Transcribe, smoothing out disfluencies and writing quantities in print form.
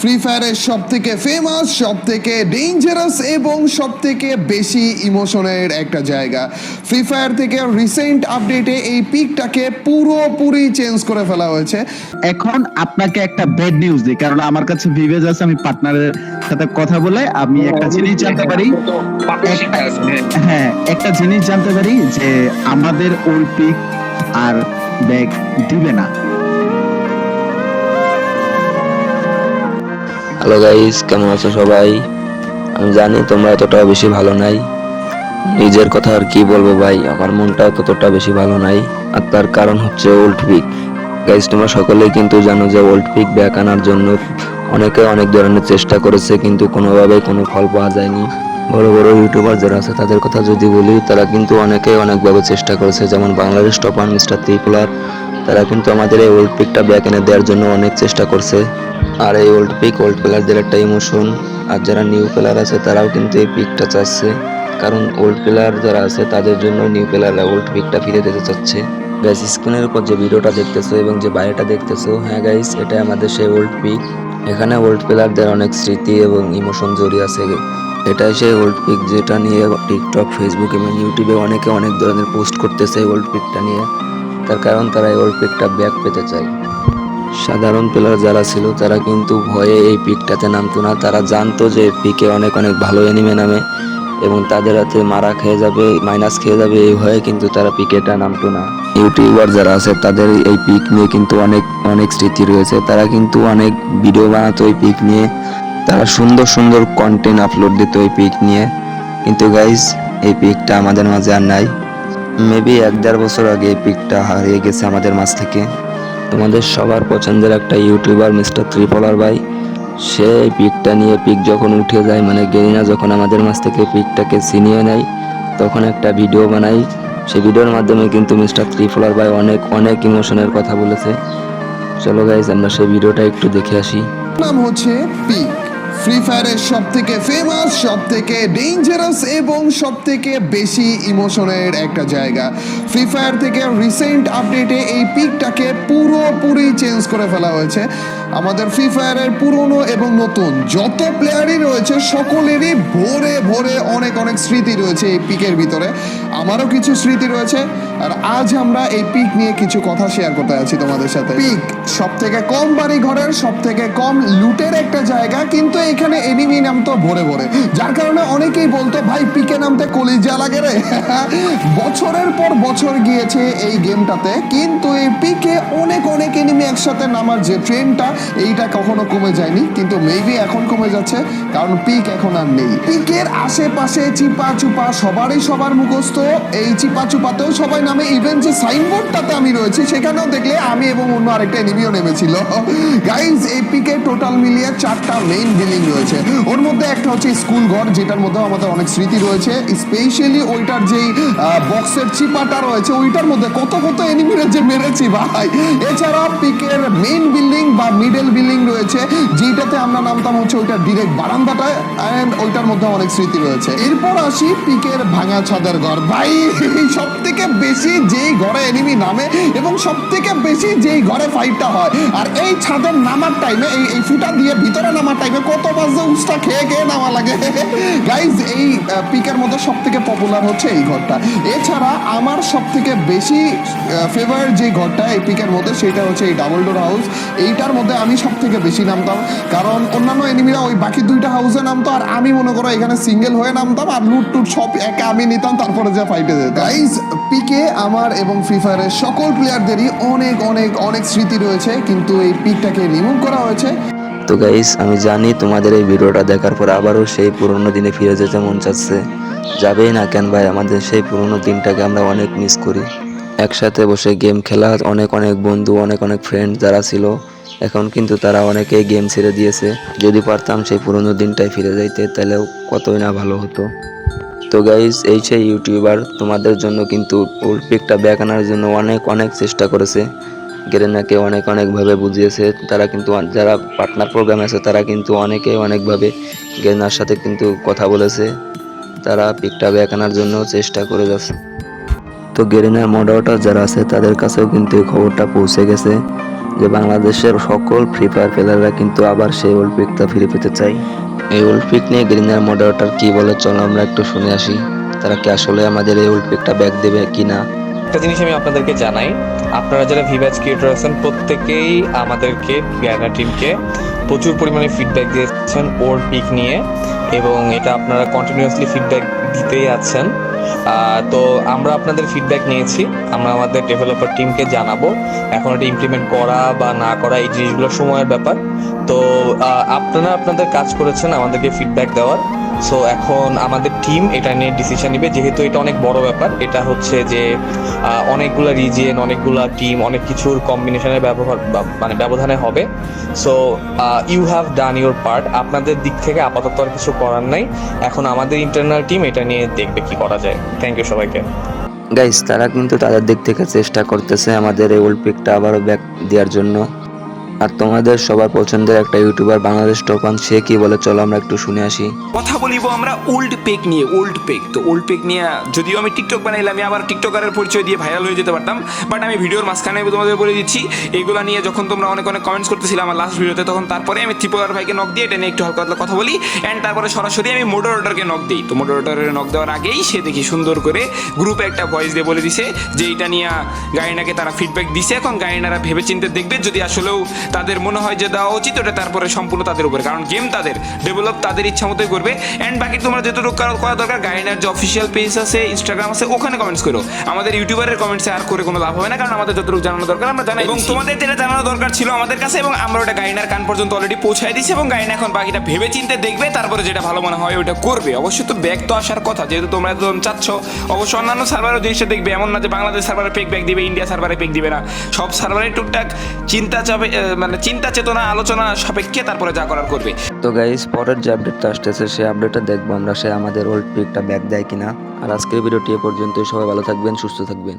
Free ফায়ারের সব থেকে ফেমাস, সব থেকে ডেঞ্জারাস এবং সব থেকে বেশি ইমোশনের একটা জায়গা। ফ্রি ফায়ার থেকে রিসেন্ট আপডেটে এই পিকটাকে পুরোপুরি চেঞ্জ করে ফেলা হয়েছে। এখন আপনাকে একটা ব্যাড নিউজ দিই, কারণ আমার কাছে ভিভেজ আছে। আমি পার্টনারের সাথে কথা বলে আমি একটা জিনিস জানতে পারি। একটা জিনিস জানতে পারি যে আমাদের ওল্ড পিক আর ব্যাক দিবে না। হ্যালো গাইস, কেমন আছো সবাই? আমি জানি তোমরা এতটাও বেশি ভালো নাই। নিজের কথা আর কি বলবো ভাই, আমার মনটাও ততটা বেশি ভালো নাই। আর তার কারণ হচ্ছে ওল্ড পিক। গাইস, তোমরা সকলেই কিন্তু জানো যে ওল্ড পিক ব্যাক আনার জন্য অনেকে অনেক ধরনের চেষ্টা করেছে, কিন্তু কোনোভাবে কোনো ফল পাওয়া যায়নি। বড় বড় ইউটিউবার যারা আছে তাদের কথা যদি বলি, তারা কিন্তু অনেকভাবে চেষ্টা করেছে। যেমন বাংলাদেশ টপার মিস্টার ত্রিপুলার, তারা কিন্তু আমাদের এই ওল্ড পিকটা ব্যাক এনে দেওয়ার জন্য অনেক চেষ্টা করছে। আর এই ওল্ড পিক ওল্ড প্লেয়ারদের একটা ইমোশন, আর যারা নিউ প্লেয়ার আছে তারাও কিন্তু এই পিকটা চাচ্ছে, কারণ ওল্ড প্লেয়ার যারা আছে তাদের জন্য নিউ প্লেয়াররা ওল্ড পিকটা ফিরে দিতে চাচ্ছে। গাইস, স্ক্রিনের উপর যে ভিডিওটা দেখতেছো এবং যে বায়োটা দেখতেছো, হ্যাঁ গাইস, এটা আমাদের সেই ওল্ড পিক। এখানে ওল্ড প্লেয়ারদের অনেক স্মৃতি এবং ইমোশন জড়িয়ে আছে। এটাই সেই ওল্ড পিক যেটা নিয়ে টিকটক, ফেসবুক এবং ইউটিউবে অনেকে অনেক ধরনের পোস্ট করতেছে ওল্ড পিকটা নিয়ে। তার কারণ তারা এই ওল্ড পিকটা ব্যাক পেতে চায়। সাধারণ প্লেয়ার যারা ছিল তারা কিন্তু ভয়ে এই পিকটাতে নামতো না। তারা জানতো যে পিকে অনেক ভালো এনিমে নামে এবং তাদের হাতে মারা খেয়ে যাবে, মাইনাস খেয়ে যাবে, এই ভয়ে কিন্তু তারা পিকেটা নামতো না। ইউটিউবার যারা আছে তাদের এই পিক নিয়ে কিন্তু অনেক স্মৃতি রয়েছে। তারা কিন্তু অনেক ভিডিও বানাতো এই পিক নিয়ে, তারা সুন্দর কন্টেন্ট আপলোড দিত এই পিক নিয়ে। কিন্তু গাইজ, এই পিকটা আমাদের মাঝে আর নাই। মেবি 1-1.5 বছর আগে এই পিকটা হারিয়ে গেছে আমাদের মাঝ থেকে। তোমাদের সবার পছন্দের একটা ইউটিউবার মিস্টার ত্রিপলার ভাই, সে এই পিকটা নিয়ে, পিক যখন উঠে যায়, মানে গেরিনা যখন আমাদের মাঝ থেকে পিকটাকে ছিনিয়ে নেয়, তখন একটা ভিডিও বানাই। সেই ভিডিওর মাধ্যমে কিন্তু মিস্টার ত্রিপলার ভাই অনেক ইমোশনের কথা বলেছে। চলো গাইজ, আমরা সেই ভিডিওটা একটু দেখে আসি। নাম হচ্ছে পিক। ফ্রি ফায়ারের সব থেকে ফেমাস, সব থেকে ডেঞ্জারাস এবং সব থেকে বেশি ইমোশনের একটা জায়গা। ফ্রি ফায়ার থেকে রিসেন্ট আপডেটে এই পিকটাকে পুরোপুরি চেঞ্জ করে ফেলা হয়েছে। আমাদের ফ্রি ফায়ারের পুরনো এবং নতুন যত প্লেয়ারই রয়েছে সকলেরই ভরে অনেক স্মৃতি রয়েছে এই পিকের ভিতরে। আমারও কিছু স্মৃতি রয়েছে, আর আজ আমরা এই পিক নিয়ে কিছু কথা শেয়ার করতে যাচ্ছি তোমাদের সাথে। পিক সব থেকে কম বাড়ি ঘরের, সব থেকে কম লুটের একটা জায়গা, কিন্তু এখানে এনিমি নামতো ভরে, যার কারণে অনেকেই বলতো ভাই পিকে নামতে কলিজা লাগে রে। বছরের পর বছর গিয়েছে এই গেমটাতে, কিন্তু এই পিকে অনেক এনিমি একসাথে নামার যে ট্রেন্ডটা, এইটা কখনো কমে যায়নি, কিন্তু মেবি এখন কমে যাচ্ছে, কারণ পিক এখন আর নেই। পিকের আশেপাশে চিপা চুপা সবার মুখস্থ, এই চিপা চুপাতেও সবাই নামে। ইভেন যে সাইনবোর্ডটাতে আমি রয়েছি সেখানেও দেখলে আমি এবং অন্য আরেকটা এনিমিও নেমেছিল। গাইজ, এই পিকে টোটাল মিলিয়ে 4টা মেইন বিল্ডিং রয়েছে। ওর মধ্যে একটা হচ্ছে স্কুল ঘর, যেটার মধ্যে আমাদের অনেক স্মৃতি রয়েছে। স্পেশালি ওইটার যেই বক্সের চিপাটা রয়েছে, ওইটার মধ্যে কত এনিমিরা যে মেরেছি ভাই। এছাড়া পিকের মেইন বিল্ডিং বা মিডল বিল্ডিং রয়েছে, যেটাতে আমরা নামতাম হচ্ছে ওইটার ডিরেক্ট বারান্দাটায়, এন্ড ওইটার মধ্যে অনেক স্মৃতি রয়েছে। এরপর আসি পিকের ভাঙা ছাদের ঘর। ভাই, সব থেকে বেশি যেই ঘরে এনিমি নামে এবং সব থেকে বেশি যেই ঘরে ফাইটটা হয়, আর এই ছাদের নামার টাইমে, এই ফুটা দিয়ে ভিতরে নামার টাইমে কত বাজে উস্তা খেয়ে নামা লাগে। গাইজ, এই পিকের মধ্যে সব থেকে পপুলার হচ্ছে এই ঘরটা। এছাড়া আমার সব থেকে বেশি ফেভারিট যে ঘরটা এই পিকের মধ্যে, সেটা হচ্ছে এই ডাবল ডোর হাউস। এইটার মধ্যে আমি সব থেকে বেশি নামতাম, কারণ অন্যান্য এনিমিরা ওই বাকি 2টা হাউসে নামতো, আর আমি মনে করো এখানে সিঙ্গেল হয়ে নামতাম, আর লুট টুট সব একা আমি নিতাম, তারপরে যা ফাইটে যেত। গাইজ, পিকে আমার এবং ফ্রি ফায়ারের সকল প্লেয়ারদেরই অনেক স্মৃতি রয়েছে, কিন্তু এই পিকটাকে রিমুভ করা হয়েছে। তো গাইস, আমি জানি তোমাদের এই ভিডিওটা দেখার পর আবারও সেই পুরনো দিনে ফিরে যেতে মন চাচ্ছে। যাবেই না কেন ভাই, আমাদের সেই পুরনো দিনটাকে আমরা অনেক মিস করি। একসাথে বসে গেম খেলা, অনেক বন্ধু, অনেক ফ্রেন্ড যারা ছিল, এখন কিন্তু তারা অনেকেই গেম ছেড়ে দিয়েছে। যদি পারতাম সেই পুরনো দিনটাই ফিরে যাইতে, তাহলেও কতই না ভালো হতো। তো গাইস, এই সেই ইউটিউবার তোমাদের জন্য কিন্তু ওল্ড পিকটা ব্যাক আনার জন্য অনেক চেষ্টা করেছে। গেরেনাকে অনেকভাবে বুঝিয়েছে। তারা কিন্তু, যারা পার্টনার প্রোগ্রামে আছে, তারা কিন্তু অনেকভাবে গেরেনার সাথে কিন্তু কথা বলেছে। তারা পিকটা ব্যাক আনার জন্য চেষ্টা করে যাচ্ছে। তো গেরিনার মডারেটর যারা আছে তাদের কাছেও কিন্তু এই খবরটা পৌঁছে গেছে যে বাংলাদেশের সকল ফ্রি ফায়ার প্লেয়াররা কিন্তু আবার সেই ওল্ড পিকটা ফিরে পেতে চায়। এই ওল্ড পিক নিয়ে গ্রিনের মডারেটর কি বলে চলো আমরা একটু শুনে আসি, তারা কি আসলে আমাদের এই ওল্ড পিকটা ব্যাক দেবে কিনা। একটা জিনিস আমি আপনাদেরকে জানাই, আপনারা যারা ভিভ্যাজ ক্রিয়েটর আছেন প্রত্যেকেই আমাদেরকে গায়না টিমকে প্রচুর পরিমাণে ফিডব্যাক দিয়েছেন ওল্ড পিক নিয়ে, এবং এটা আপনারা কন্টিনিউয়াসলি ফিডব্যাক দিতেই আছেন। তো আমরা আপনাদের ফিডব্যাক নিয়েছি, আমরা আমাদের ডেভেলপার টিমকে জানাবো। এখন এটা ইমপ্লিমেন্ট করা বা না করা এই জিনিসগুলো সময়ের ব্যাপার। তো আপনারা আপনাদের কাজ করেছেন আমাদেরকে ফিডব্যাক দেওয়ার। সো এখন আমাদের টিম এটা নিয়ে ডিসিশন নেবে, যেহেতু এটা অনেক বড় ব্যাপার। এটা হচ্ছে যে অনেকগুলা রিজিয়ন, অনেকগুলা টিম, অনেক কিছুর কম্বিনেশনের ব্যবধানে হবে। So you have done your part. আপনাদের দিক থেকে আপাতত আর কিছু করার নাই, এখন আমাদের ইন্টারনাল টিম এটা নিয়ে দেখবে কি করা যায়। থ্যাংক ইউ সবাইকে। গাইস, তারা কিন্তু তাদের দিক থেকে চেষ্টা করতেছে আমাদের এই ওল্ড পিকটা আবারও ব্যাক দেওয়ার জন্য। আর তোমাদের সবার পছন্দের একটা ইউটিউবার বাংলাদেশ টপ 1 সে কি বলে চলো আমরা একটু শুনে আসি। কথা বলিব আমরা ওল্ড পেক নিয়ে। ওল্ড পেক তো ওল্ড পেক নিয়ে যদিও আমি টিকটক বানাইলে আমি আবার টিকটকারের পরিচয় দিয়ে ভাইরাল হয়ে যেতে পারতাম, বাট আমি ভিডিওর মাঝখানে তোমাদের বলে দিচ্ছি এইগুলা নিয়ে যখন তোমরা অনেক অনেক কমেন্টস করতেছিলে আমার লাস্ট ভিডিওতে, তখন তারপরে আমি ত্রিপুরার ভাইকে নক দিয়ে এটা নিয়ে একটু হালকা হালকা কথা বলি, অ্যান্ড তারপরে সরাসরি আমি মডারেটরকে নক দিই। তো মডারেটরের নক দেওয়ার আগেই সে দেখি সুন্দর করে গ্রুপে একটা ভয়েস দিয়ে বলে দিছে যে এটা নিয়ে গায়নাকে তারা ফিডব্যাক দিছে। এখন গায়নারা ভেবে চিন্তে দেখবে, যদি আসলেও তাদের মনে হয় যে দেওয়া উচিত ওটা তারপরে সম্পূর্ণ তাদের উপরে, কারণ গেম তাদের ডেভেলপ তাদের ইচ্ছা মতোই করবে। অ্যান্ড বাকি তোমরা যেটুকু করা দরকার, গায়নার যে অফিসিয়াল পেজ আছে, ইনস্টাগ্রাম আছে, ওখানে কমেন্টস করো। আমাদের ইউটিউবারের কমেন্টসে আর করে কোনো লাভ হবে না, কারণ আমাদের যতটুকু জানানো দরকার আমরা জানাই, এবং তোমাদের যেটা জানানো দরকার ছিল আমাদের কাছে, এবং আমরা ওটা গায়নার কান পর্যন্ত অলরেডি পৌঁছায় দিয়েছি, এবং গায়না এখন বাকিটা ভেবে চিন্তে দেখবে, তারপরে যেটা ভালো মনে হয় ওটা করবে। অবশ্যই তো ব্যাক তো আসার কথা, যেহেতু তোমরা একদম চাচ্ছ। অবশ্য অন্যান্য সার্ভারও জিনিসটা দেখবে, এমন না যে বাংলাদেশ সার্ভারে পেক ব্যাক দিবে, ইন্ডিয়া সার্ভারে পেক দিবে না। সব সার্ভারে টুকটাক চিন্তা চেতনা আলোচনা সাপেক্ষে তারপরে যা করার করবে। তো গাইস, পরের যে আপডেটটা আসতেছে সেই আপডেটটা দেখবো আমরা, সে আমাদের ওল্ড পিকটা ব্যাক দেয় কিনা। আর আজকের ভিডিওটি এ পর্যন্তই। সবাই ভালো থাকবেন, সুস্থ থাকবেন।